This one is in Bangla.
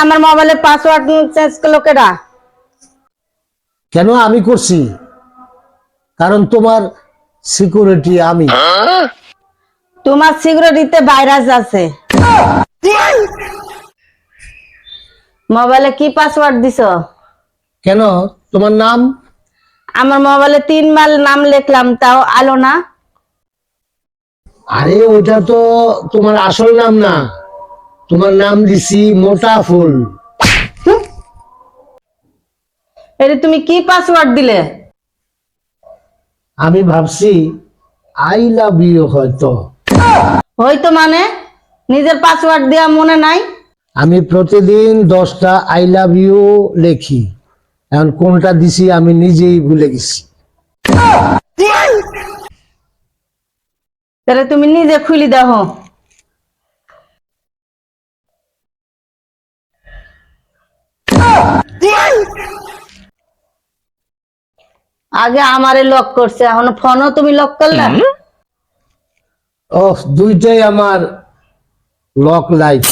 আমার মোবাইলের পাসওয়ার্ড চেঞ্জ করলো কেডা? কেন আমি করছি? কারণ তোমার সিকিউরিটি আমি। তোমার সিকিউরিটিতে ভাইরাস আছে। মোবাইলে কি পাসওয়ার্ড দিছো? কেন? তোমার নাম? আমার মোবাইলে 3 বার নাম লিখলাম তাও আলো না। আরে ওইটা তো তোমার আসল নাম না, তোমার নাম দিছি মোটা ফুল। এটা তুমি কি পাসওয়ার্ড দিলে? আমি ভাবছি আই লাভ ইউ হয়তো। হয়তো মানে নিজের পাসওয়ার্ড দেওয়া মনে নাই? আমি প্রতিদিন 10টা আই লাভ ইউ লেখি, এখন কোনটা দিছি আমি নিজেই ভুলে গেছি। তাহলে তুমি নিজে খুলি দেখো। আগে আমারে লক করছে, এখন ফোনও তুমি লক করলা। ওহ, দুইটাই আমার লক লাইফ।